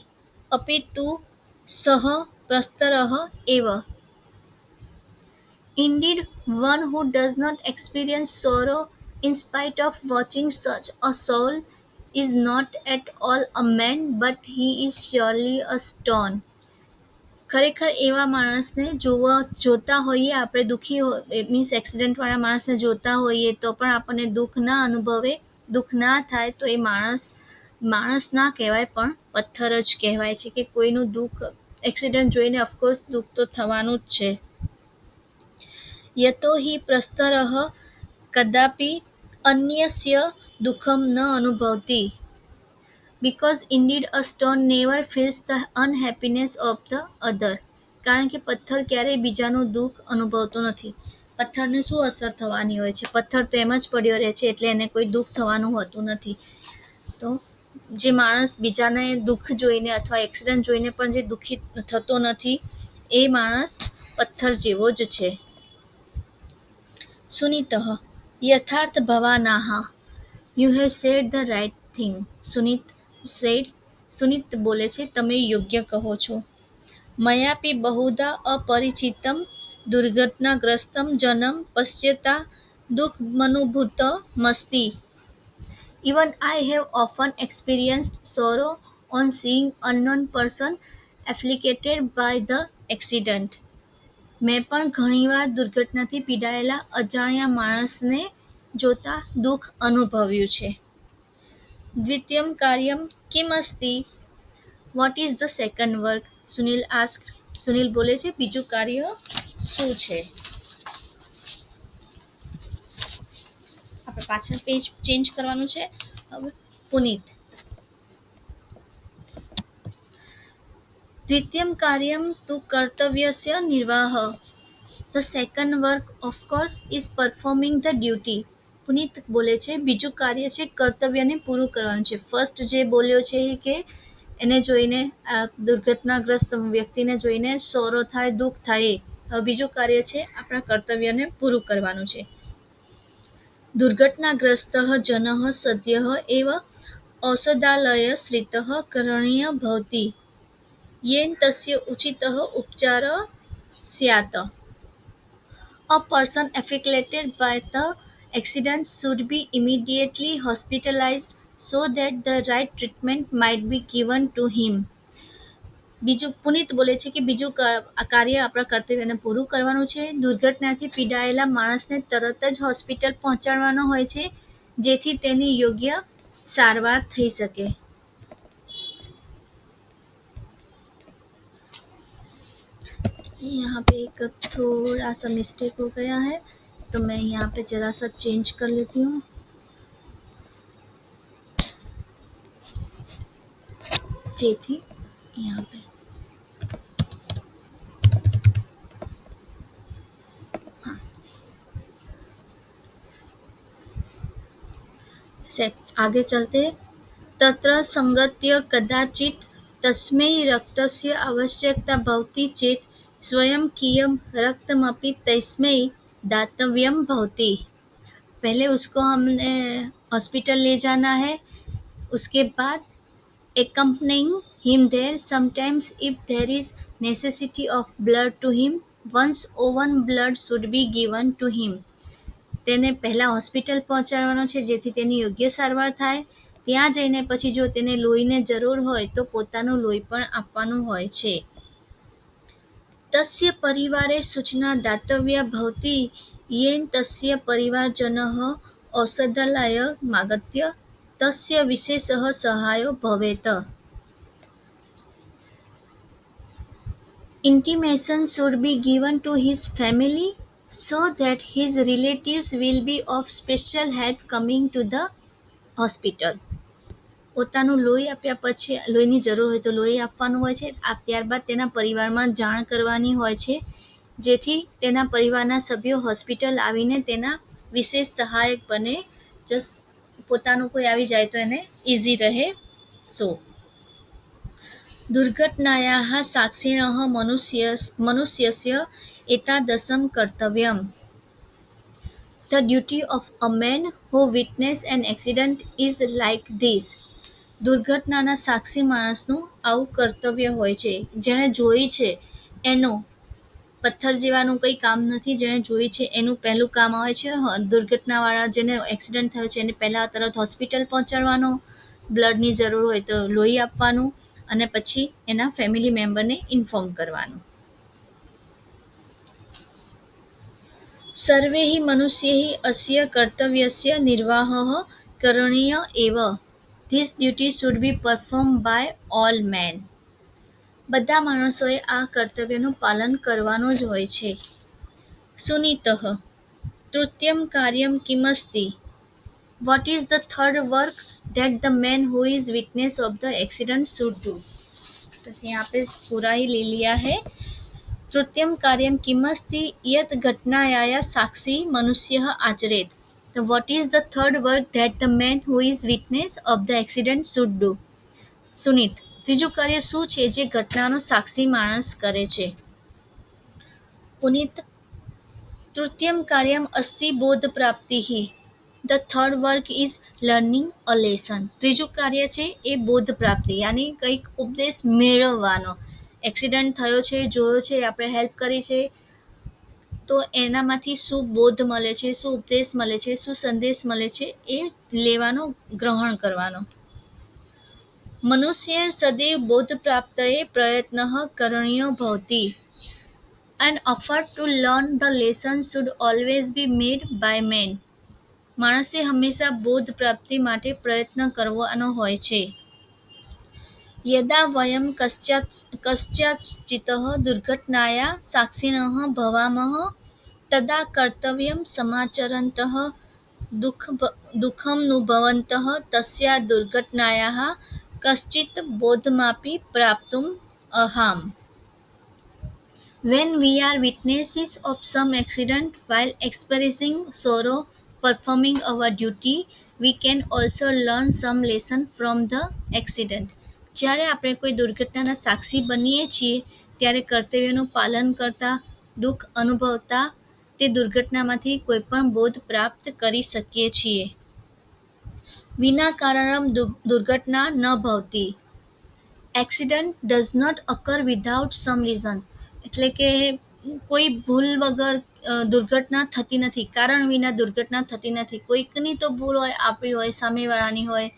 અપિતુ સહ પ્રસ્તરઃ એવ. Indeed, one who does not experience sorrow in spite of watching such a soul is not at all a man, but he is surely a stone. ખરેખર એવા માણસને જોતા હોઈએ આપણે દુઃખી મીન્સ એક્સિડન્ટવાળા માણસને જોતા હોઈએ તો પણ આપણને દુઃખ ના અનુભવે, દુઃખ ના થાય તો એ માણસ ના કહેવાય પણ પથ્થર જ કહેવાય છે. કે કોઈનું દુઃખ એક્સિડન્ટ જોઈને ઓફકોર્સ દુઃખ તો થવાનું જ છે. યતો હિ પ્રસ્તરઃ કદાપि અન્યસ્ય દુઃખમ ન અનુભવતી. Because indeed a stone never feels the unhappiness of the other. કારણ કે પથ્થર ક્યારેય બીજાનું દુઃખ અનુભવતો નથી. પથ્થરને શું અસર થવાની હોય છે? પથ્થર તો એમ જ પડ્યો રહે છે, એટલે એને કોઈ દુઃખ થવાનું હોતું નથી. તો જે માણસ બીજાને દુઃખ જોઈને અથવા એક્સિડન્ટ જોઈને પણ જે દુઃખી થતો નથી એ માણસ પથ્થર જેવો જ છે. સુનિતઃ યથાર્થ ભવાનાઃ. You have said the right thing. Sunit બોલે છે, તમે યોગ્ય કહો છો. મયાપી બહુધા અપરિચિતમ દુર્ઘટનાગ્રસ્તમ જનમ પશ્યતા દુઃખમનુભૂતમસ્તિ. Even I have often experienced sorrow on seeing unknown person afflicted by the accident. મેં પણ ઘણીવાર દુર્ઘટનાથી પીડાયેલા અજાણ્યા માણસને જોતા દુઃખ અનુભવ્યું છે. દ્વિતીયમ કાર્યમ કિમ અસ્તિ? What is the second work? Sunil બોલે છે, બીજું કાર્ય શું છે? આપણે પાછળ પેજ ચેન્જ કરવાનું છે. હવે પુનિત. દ્વિતીયમ કાર્યમ તુ કર્તવ્યસ્ય નિર્વાહ. The second work of course is performing the duty. પુનિત બોલે છે, બીજું કાર્ય છે કર્તવ્યને પૂરું કરવાનું છે. ફર્સ્ટ જે બોલ્યો છે કે એને જોઈને દુર્ઘટનાગ્રસ્ત વ્યક્તિને જોઈને સોરો થાય, દુઃખ થાય. હવે બીજું કાર્ય છે આપણા કર્તવ્યને પૂરું કરવાનું છે. દુર્ઘટનાગ્રસ્ત જનઃ સદ્યઃ એવ ઔષધાલયશ્રિતઃ કરણીય ભવતિ યેન તસ્ય ઉચિતઃ ઉપચાર સ્યાત. A person afflicted by the accident should be immediately hospitalized so that the right treatment might be given to him. બીજું પુનિત બોલે છે કે બીજું કાર્ય આપણા કર્તવ્યને પૂરું કરવાનું છે. દુર્ઘટનાથી પીડાયેલા માણસને તરત જ હોસ્પિટલ પહોંચાડવાનો હોય છે, જેથી તેની યોગ્ય સારવાર થઈ શકે. यहाँ पे एक थोड़ा सा मिस्टेक हो गया है, तो मैं यहाँ पे जरा सा चेंज कर लेती हूँ. जेठी यहाँ पे हाँ से आगे चलते. तत्र संगत्य कदाचित तस्मै रक्तस्य आवश्यकता भवति चेत स्वयं कियम रक्तमपि तस्मै दातव्यम भवति. पहले उसको हमने हॉस्पिटल ले जाना है, उसके बाद accompanying him there. Sometimes if there is necessity of blood to him, one's own blood should be given to him. તેને પહેલાં હોસ્પિટલ પહોંચાડવાનો છે, જેથી તેની યોગ્ય સારવાર થાય. ત્યાં જઈને પછી જો તેને લોહીને જરૂર હોય તો પોતાનું લોહી પણ આપવાનું હોય છે. તસ્ય પરિવારે સૂચના દાતવ્યા ભવતિ યેન તસ્ય પરિવારજનઃ Aushadhalaya માગત્ય તસ્ય વિશેષઃ સહાયો ભવેત. Intimation should be given to his family so that his relatives will be of special help coming to the hospital. પોતાનું લોહી આપ્યા પછી લોહીની જરૂર હોય તો લોહી આપવાનું હોય છે. ત્યારબાદ તેના પરિવારમાં જાણ કરવાની હોય છે, જેથી તેના પરિવારના સભ્યો હોસ્પિટલ આવીને તેના વિશેષ સહાયક બને. જસ્ટ પોતાનું કોઈ આવી જાય તો એને ઇઝી રહે. સો दुर्घटनायाः साक्षिणः मनुष्यस्य एतादृशं कर्तव्यम्. The duty of a man who witnessed an accident is like this. દુર્ઘટનાના સાક્ષી માણસનું આવું કર્તવ્ય હોય છે. જેણે જોઈ છે એનું પથ્થર જેવાનું કંઈ કામ નથી. જેણે જોઈ છે એનું પહેલું કામ આવે છે દુર્ઘટનાવાળા જેને એક્સિડન્ટ થયો છે એને પહેલાં તરત હોસ્પિટલ પહોંચાડવાનો. બ્લડની જરૂર હોય તો લોહી આપવાનું અને પછી એના ફેમિલી મેમ્બરને ઇન્ફોર્મ કરવાનું. સર્વૈઃ મનુષ્યૈઃ અસ્ય કર્તવ્યસ્ય નિર્વાહઃ કरणीय एव. This duty should be performed by all men. બધા માણસોએ આ કર્તવ્યનું પાલન કરવાનું જ હોય છે. સુનીતઃ તૃતીયમ કાર્યમ કિમસ્તિ? What is the third work that the man who is witness of the accident should do? तो यहाँ पे पूरा ही ले लिया है. तृतीयम कार्यम किमस्ति यत् घटनायाः साक्षी मनुष्यः आचरेत्. So what is the third work that the man who is witness of the accident should do? Sunit, ત્રીજું કાર્ય શું છે જે ઘટનાનો સાક્ષી માણસ કરે છે? પુનિત, તૃતીયમ કાર્યમ અસ્તિ બોધ પ્રાપ્તિઃ. The third work is learning a lesson. ત્રીજું કાર્ય છે એ બોધ પ્રાપ્તિ, યાની કંઈક ઉપદેશ મેળવવાનો. એક્સિડન્ટ થયો છે, જોયો છે, આપણે હેલ્પ કરી છે, તો એનામાંથી શું બોધ મળે છે, શું ઉપદેશ મળે છે, શું સંદેશ મળે છે એ લેવાનો, ગ્રહણ કરવાનો. મનુષ્યેન સદૈવ બોધપ્રાપ્તયે પ્રયત્નઃ કरणीयो ભવતિ. An effort to learn the lesson should always be made by men. માણસે હંમેશા બોધ પ્રાપ્તિ માટે પ્રયત્ન કરવાનો હોય છે. યદા વયમ કસ્યાચિત દુર્ઘટનાયા સાક્ષિણઃ ભવામઃ તદા કર્તવ્યમ સમાચરन्तઃ દુઃખમनुभवन्तः તસ્યા દુર્ઘટનાયાઃ કશ્ચિત બોધમાપી પ્રાપ્તુમ અર્હામ. When we are witnesses of some accident while experiencing sorrow, performing our duty, we can also learn some lesson from the accident. જ્યારે આપણે કોઈ દુર્ઘટનાના સાક્ષી બનીએ છીએ ત્યારે કર્તવ્યનું પાલન કરતા, દુઃખ અનુભવતા તે દુર્ઘટનામાંથી કોઈ પણ બોધ પ્રાપ્ત કરી શકીએ છીએ. વિના કારણમ દુર્ઘટના ન ભવતી. Accident does not occur without some reason. એટલે કે કોઈ ભૂલ વગર દુર્ઘટના થતી નથી, કારણ વિના દુર્ઘટના થતી નથી. કોઈકની તો ભૂલ હોય, આપણી હોય, સામેવાળાની હોય,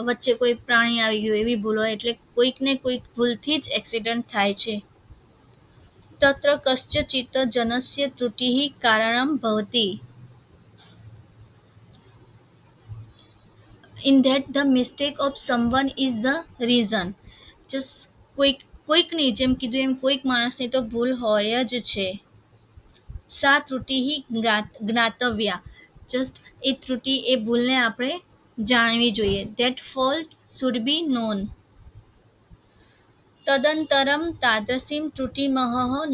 વચ્ચે કોઈ પ્રાણી આવી ગયું એવી ભૂલ હોય, એટલે કોઈકને કોઈક ભૂલથી જ એક્સિડન્ટ થાય છે. તત્ર કસ્યચિત જનસ્ય ત્રુટિઃ કારણમ ભવતિ. In that the mistake of someone is the reason. Just કોઈકની, જેમ કીધું એમ કોઈક માણસની તો ભૂલ હોય જ છે. સા ત્રુટિઃ જ્ઞાતવ્યા. જસ્ટ એ ત્રુટિ, એ ભૂલને આપણે જાણવી જોઈએ. That fault should be known. તદંતરમ તાદૃશીમ ત્રુટિમઃ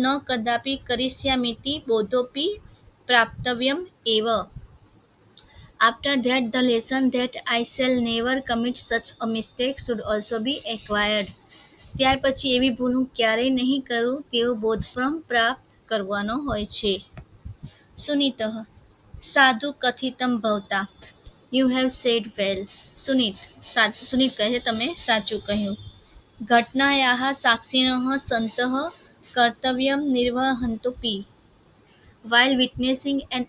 ન કદાપી કરિષ્યામિતિ બોધોપી પ્રાપ્તવ્યમ એવ. After that the lesson that I shall never commit such a mistake should also be acquired. ત્યાર પછી એવી ભૂલ હું ક્યારેય નહીં કરું તેવો બોધ પણ પ્રાપ્ત કરવાનો હોય છે. સુનિતઃ સાધુ કથિતમ ભવતા. યુ હેવ સેડ વેલ. સુનિત કહે છે તમે સાચું કહ્યું. ઘટનાયાઃ સાક્ષિણઃ સંતઃ કર્તવ્યમ નિર્વહन्तોપી. While witnessing an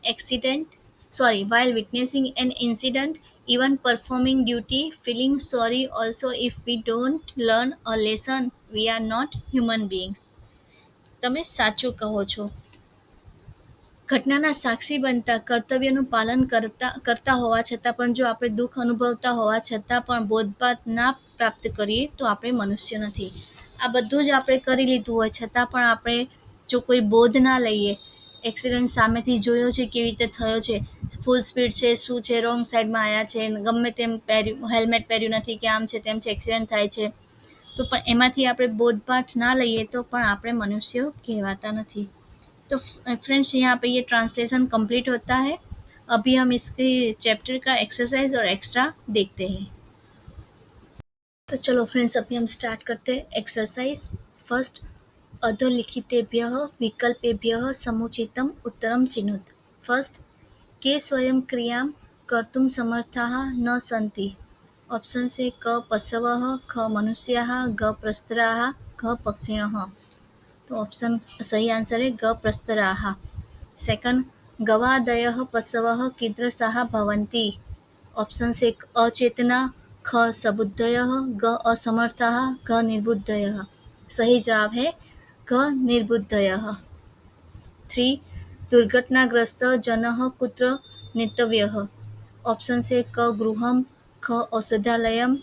incident, even performing duty, feeling sorry also if we don't learn a lesson, we are not human beings. તમે સાચું કહો છો. ઘટનાના સાક્ષી બનતા, કર્તવ્યનું પાલન કરતા હોવા છતાં પણ જો આપણે દુઃખ અનુભવતા હોવા છતાં પણ બોધપાત ના પ્રાપ્ત કરીએ તો આપણે મનુષ્ય નથી. આ બધું જ આપણે કરી લીધું હોય છતાં પણ આપણે જો કોઈ બોધ ના લઈએ, એક્સિડન્ટ સામેથી જોયો છે કેવી રીતે થયો છે, ફૂલ સ્પીડ છે, શું છે, રોંગ સાઈડમાં આવ્યા છે, ગમે તેમ હેલ્મેટ પહેર્યું નથી કે આમ છે તેમ છે, એક્સિડન્ટ થાય છે, તો પણ એમાંથી આપણે બોધપાઠ ના લઈએ તો પણ આપણે મનુષ્યો કહેવાતા નથી. तो फ्रेंड्स यहाँ पे ये ट्रांसलेशन कंप्लीट होता है. अभी हम इसके चैप्टर का एक्सरसाइज और एक्स्ट्रा देखते हैं. तो चलो फ्रेंड्स अभी हम स्टार्ट करते हैं एक्सरसाइज. फर्स्ट, अधोलिखितेभ्यः विकल्पेभ्यः समुचितम उत्तरम चिनुत. फर्स्ट, के स्वयं क्रियां कर्तुं समर्थाः न सन्ति. ऑप्शन से क पशवः, ख मनुष्याः, ग प्रस्तराः, घ पक्षिणः. तो ऑप्शन सही आंसर है ग प्रस्तराः. सेकंड, गवादयः पशवः कीदृशाः भवन्ति. ऑप्शन से अचेतना, ख सबुद्धयः, ग असमर्थाः, घ निर्बुद्धयः। सही जवाब है घ निर्बुद्धयः। 3. दुर्घटनाग्रस्त जनः कुत्र नेतव्यः? ऑप्शन से क गृहं, ख औषधालयं,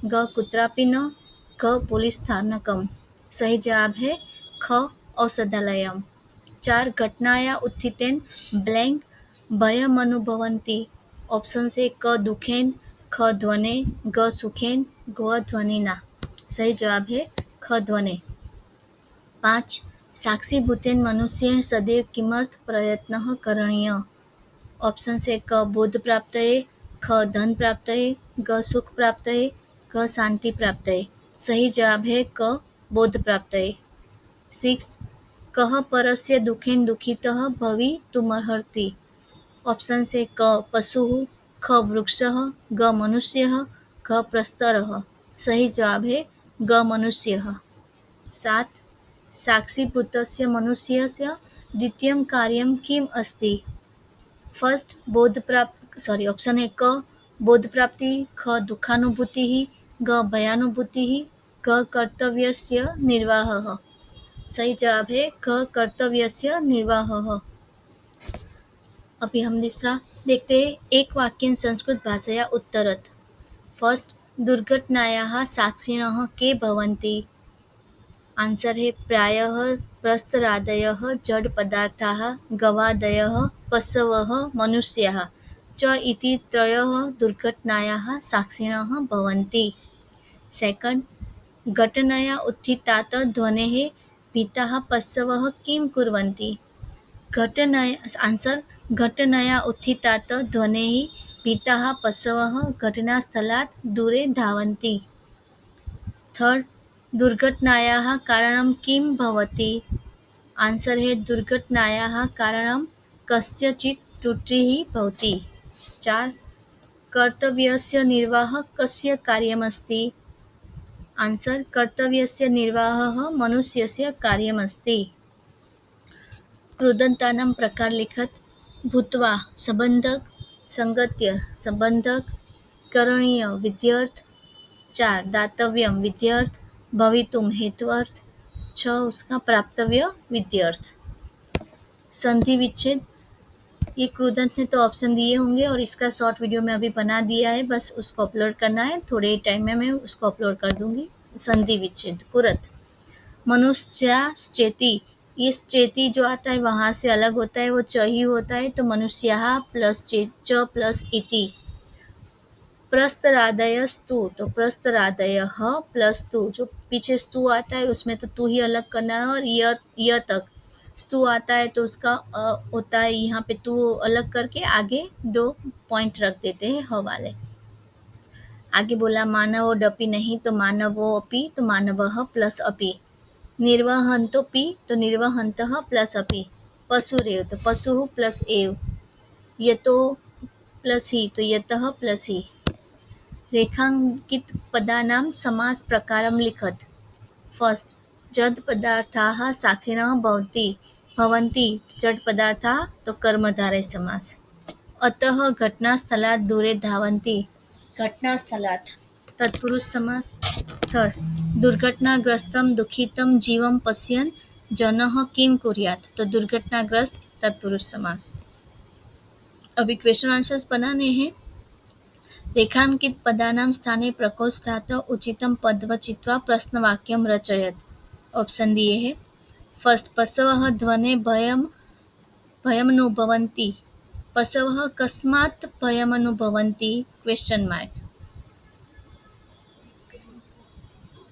ग कुत्रापि न, घ पुलिस स्थानकम्। सही जवाब है ख औषधालयम्। 4. घटनाया उत्थितेन ब्लैंक भयमनुभवन्ति। ऑप्शन से क दुखेन, ख ध्वने, ग सुखेन, घ ध्वनिना। सही जवाब है ख ध्वने। 5. साक्षीभूतेन मनुष्येण सदैव किमर्थ प्रयत्नः करणीयः? ऑप्शन से क बोध प्राप्तये, ख धन प्राप्तये, ग सुख प्राप्तये, घ शांति प्राप्तये। सही जवाब है क बोध प्राप्तये। 6. कः परस्य दुखेन दुःखितः भवितुमर्हति? ऑप्शन से क पशुः, ख वृक्षः, ग मनुष्यः, घ प्रस्तरः। सही जवाब है ग मनुष्यः। 7. साक्षीभूतस्य मनुष्यस्य द्वितीयं कार्यं किम् अस्ति? फर्स्ट ऑप्शन है क बोधप्राप्ति, ख दुःखानुभूतिः, ग भयानुभूतिः, घ कर्तव्यस्य निर्वाहः। सही जवाब है ख कर्तव्यस्य निर्वाहः। अभी हम दूसरा देखते हैं। एक वाक्येन संस्कृत भाषया उत्तरत्। फर्स्ट, दुर्घटनायाः साक्षिणः के भवन्ति? आंसर है प्रायः प्रस्तरादयः जड पदार्थाः, गवादयः, पशवः, मनुष्याः च इति त्रयः दुर्घटनायाः साक्षिणः भवन्ति। सेकंड, घटनाया उत्थितात् ध्वनेः भीताः पशवः किं कुर्वन्ति? आंसर घटनाया उत्थितात् ध्वनेः भीताः पशवः घटनास्थलात् दूरे धावन्ति। थर्ड, दुर्घटनायाः कारणं किं भवति? आंसर है दुर्घटनायाः कारणं कस्यचित् त्रुटिः भवति। 4. कर्तव्यस्य निर्वाहः कस्य कार्यमस्ति? आंसर कर्तव्यस्य निर्वाहः मनुष्यस्य कार्यमस्ति। कृदन्तानां प्रकार लिखत। भूत्वा संबंधक, संगत्य संबंधक, करणीय विध्यर्थ। 4. दातव्यम विध्यर्थ, भवितुम हेत्वर्थ। 6. उसका प्राप्तव्य विध्यर्थ। संधि विच्छेद, ये कृदंत ने तो ऑप्शन दिए होंगे और इसका शॉर्ट वीडियो मैं अभी बना दिया है, बस उसको अपलोड करना है, थोड़े टाइम में मैं उसको अपलोड कर दूंगी। संधि विच्छेद, कुरत मनुष्याश्चेति, इस चेती जो आता है वहाँ से अलग होता है, वो च ही होता है, तो मनुष्याः प्लस च प्लस इति। प्रस्तरादयस्तु, तो प्रस्तरादयः प्लस तु, जो पीछे स्तु आता है उसमें तो तू ही अलग करना है, और य तक स्तु आता है तो उसका होता है यहाँ पे तू अलग करके आगे 2 पॉइंट रख देते हैं ह वाले। आगे बोला मानवो डपि नहीं, तो मानवो अपि, तो मानवः प्लस अपि। निर्वहन्तोपि, तो निर्वहन्तः प्लस अपि। पशुरेव, तो पशुः प्लस एव। यतो प्लस ही, तो यतः प्लस ही। रेखांकित पदानां समास प्रकारं लिखत। फर्स्ट, जड पदार्थाः साक्षिणः भवन्ति, जड पदार्थाः, तो कर्मधारय समास। अतः घटनास्थलात् दूरे धावन्ति, घटनास्थलात्, तत्पुरुष समास। थर्ड, दुर्घटनाग्रस्तं दुःखितं जीवं पश्यन् जनः किं कुर्यात्, तो दुर्घटनाग्रस्त, तत्पुरुष समास। अभी क्वेश्चन आंसर्स बनाने हैं। रेखांकित पदानां स्थाने प्रकोष्ठात् उचितं पदवचित्वा प्रश्नवाक्यं रचयत। ऑप्शन दिए हैं। फर्स्ट, पशवः ध्वने भयमनुभवन्ति। पशवः कस्मात् भयमनुभवन्ति? Question mark.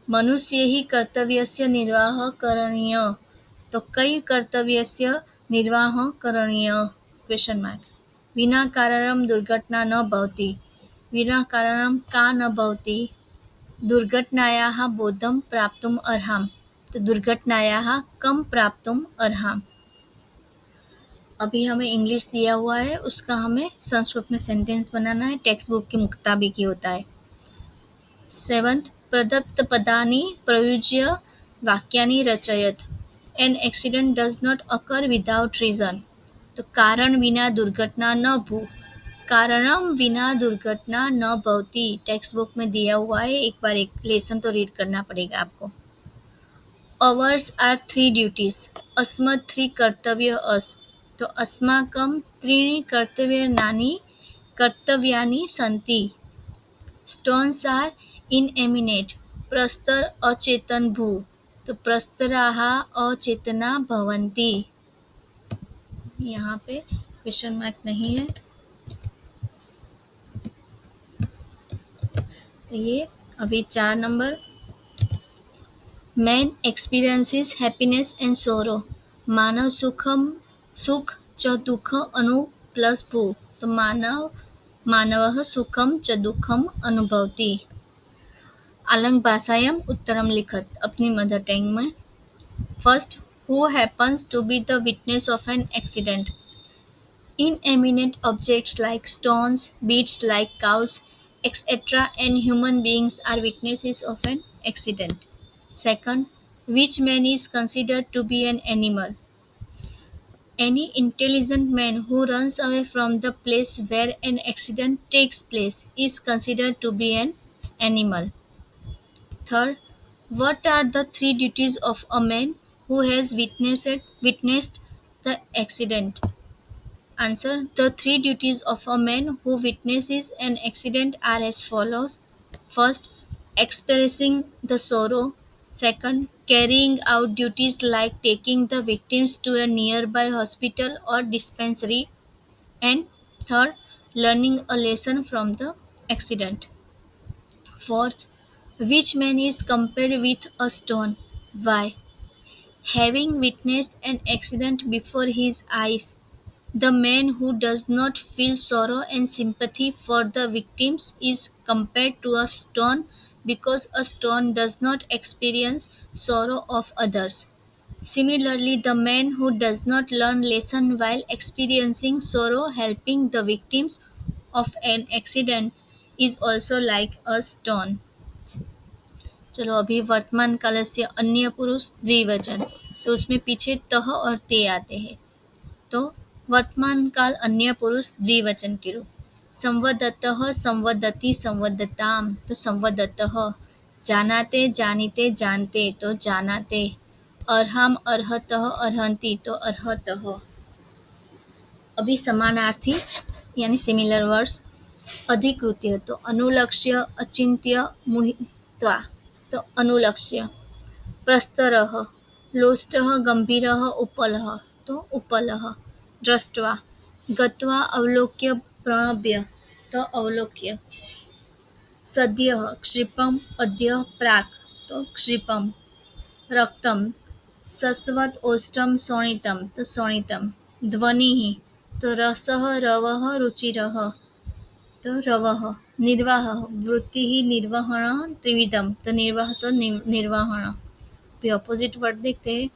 मनुष्यैः कर्तव्यस्य निर्वाहः करणीयः, तो कई कर्तव्यस्य निर्वाहः करणीयः? Question mark. विना कारणं दुर्घटना न भवति, विना कारणं का न भवति? दुर्घटनायाः बोधं प्राप्तुम् अर्हाम्, तो दुर्घटनायाः कम प्राप्तुम् अर्हाम्। अभी हमें इंग्लिश दिया हुआ है, उसका हमें संस्कृत में सेंटेंस बनाना है, टेक्स्ट बुक के मुताबिक ही होता है। 7th, प्रदत्त पदानि प्रयुज्य वाक्यानि रचयत। An accident does not occur without reason, तो कारण विना दुर्घटना न भू। कारणम विना दुर्घटना न भवति, टेक्स्ट बुक में दिया हुआ है, एक बार एक लेसन तो रीड करना पड़ेगा आपको। अवर्स आर थ्री ड्यूटीज, अस्मत् थ्री कर्तव्य अस, तो अस्माकं त्रीणि कर्तव्यानि कर्तव्यानि सन्ति। स्टोन्स आर इनएमिनेट, प्रस्तर अचेतन भू, तो प्रस्तराः अचेतना भवन्ति। यहाँ पे क्वेश्चन मार्क नहीं है, तो ये अभी 4 number. Man experiences happiness and sorrow, मानव सुख च दुःख अनु प्लस भू, तो मानवः सुखम च दुःखम अनुभवति। आलंग भाषायाम उत्तरम लिखत, अपनी मदर टंग में। First, who happens to be the witness of an accident? Inanimate objects like stones, beasts like cows, etc. and human beings are witnesses of an accident. Second, which man is considered to be an animal? Any intelligent man who runs away from the place where an accident takes place is considered to be an animal. Third, what are the three duties of a man who has witnessed the accident? Answer. The three duties of a man who witnesses an accident are as follows. First, expressing the sorrow. Second, carrying out duties like taking the victims to a nearby hospital or dispensary. And third, learning a lesson from the accident. Fourth, which man is compared with a stone? Why? Having witnessed an accident before his eyes, the man who does not feel sorrow and sympathy for the victims is compared to a stone because a stone does not experience sorrow of others. Similarly, the man who does not learn lesson while experiencing sorrow helping the victims of an accident is also like a stone. चलो अभी वर्तमान काल से अन्य पुरुष द्विवचन, तो उसमें पीछे तह और ते आते हैं। तो वर्तमान काल अन्य पुरुष द्विवचन के रूप, संवदतः संवदति संवदताम, तो संवदतः। जानाते जानीते जानते, तो जानाते। अर्हम अर्हतः अर्हन्ति, तो अर्हतः। अभी समानार्थी यानी सिमिलर वर्ड्स, अधिकृत्य, तो अनुलक्ष्य अचिंत्य मुहित्वा, तो अनुलक्ष्य। प्रस्तरः लोष्टः गंभीरः उपलः, तो उपलः। दृष्ट्वा गत्वा अवलोक्य प्रणव्य, तो अवलोक्य। सद्यः क्षिप्रम् अद्य प्राक्, तो क्षिप्रम्। रक्तं सस्वत् ओष्ठं शोणितं, तो शोणितं। ध्वनिः तो रसः रवः रुचिरः, तो रवः। निर्वाहः वृत्तिः निर्वहण त्रिविधम, तो निर्वाह तो निर्वहण। भी अपोजिट वर्ड देखते हैं।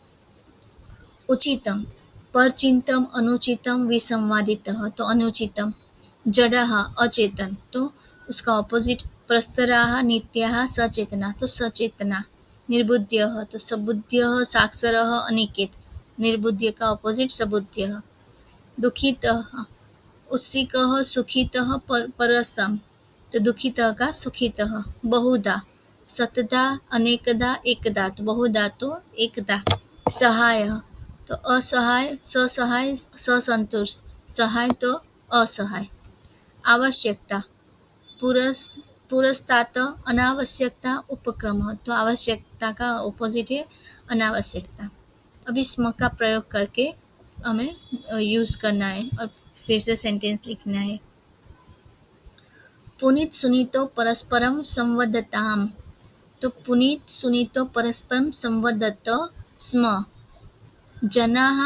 उचितम परचिंतम अनुचितम विसंवादितः, तो अनुचितम। जडः अचेतन, तो उसका ऑपोजिट। प्रस्तराः नित्याः सचेतना, तो सचेतना। निर्बुद्ध्यः तो सबुद्ध्यः साक्षरः अनिकेत, निर्बुद्ध्य का ऑपोजिट सबुद्ध्यः। दुखितः उत्सिकः सुखितः परसम, तो दुखितः का सुखितः। बहुधा सतदा अनेकदा एकदा, तो बहुधा तो एकदा। सहायः तो असहाय ससहाय ससंतोष, सहाय तो असहाय। आवश्यकता पुरस्तात् अनावश्यकता उपक्रम, तो आवश्यकता का ऑपोजिट है अनावश्यकता। अब इस स्म का प्रयोग करके हमें यूज़ करना है और फिर से सेंटेंस लिखना है। पुनीत सुनीतो परस्परम संवदताम, तो पुनीत सुनीतो परस्परम संवदत स्म। जनाः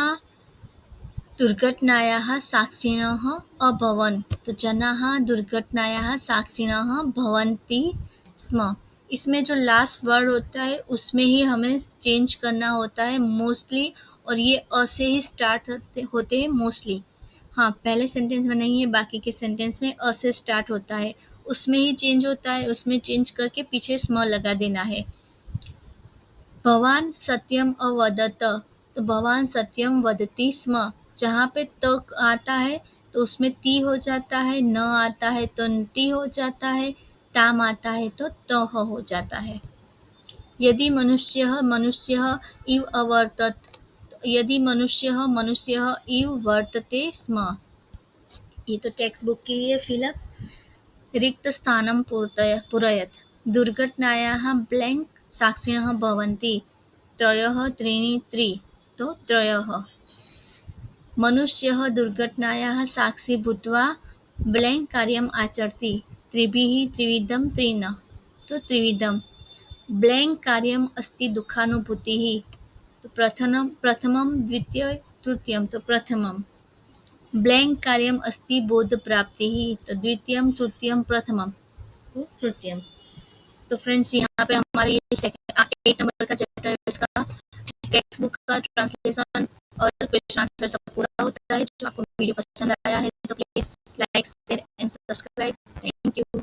दुर्घटनायाः साक्षिणः अभवन्, तो जनाः दुर्घटनायाः साक्षिणः भवन्ति स्म। इसमें जो लास्ट वर्ड होता है उसमें ही हमें चेंज करना होता है मोस्टली, और ये अ से ही स्टार्ट होते हैं मोस्टली। हाँ, पहले सेंटेंस में नहीं है, बाकी के सेंटेंस में अ से स्टार्ट होता है, उसमें ही चेंज होता है, उसमें चेंज करके पीछे स्म लगा देना है। भवान सत्यम अवदत, तो भवान सत्यम वदति स्म। जहाँ पे तक आता है तो उसमें ती हो जाता है, न आता है तो ती हो जाता है, ताम आता है तो तह हो जाता है। यदि मनुष्यः मनुष्यः इव अवर्तत, यदि मनुष्यः मनुष्यः इव वर्तते स्म, ये तो टेक्स्ट बुक की है फिलअप। रिक्तस्थानं पूरयत्, दुर्घटनायाः ब्लैंक साक्षिणः भवन्ति, त्रयः त्रीणि त्रि, तो त्रयः। मनुष्यः दुर्घटनायाः साक्षी भूत्वा ब्लैंक कार्यम् आचरति, त्रिभिः त्रिविधं त्रीन्, तो त्रिविधम्। ब्लैंक कार्यम् अस्ति दुःखानुभूतिः, तो प्रथमं द्वितीय तृतीयं, तो प्रथमं। ब्लैंक कार्यम् अस्ति बोधप्राप्तिः, तो द्वितीयं तृतीयं प्रथमं, तो तृतीयम। तो फ्रेंड्स यहाँ पे हमारे ये 8 नंबर का चैप्टर है, इसका टेक्स्ट बुक का ट्रांसलेशन और क्वेश्चन आंसर सब पूरा होता है। जो आपको वीडियो पसंद आया है तो please like share and subscribe. Thank you.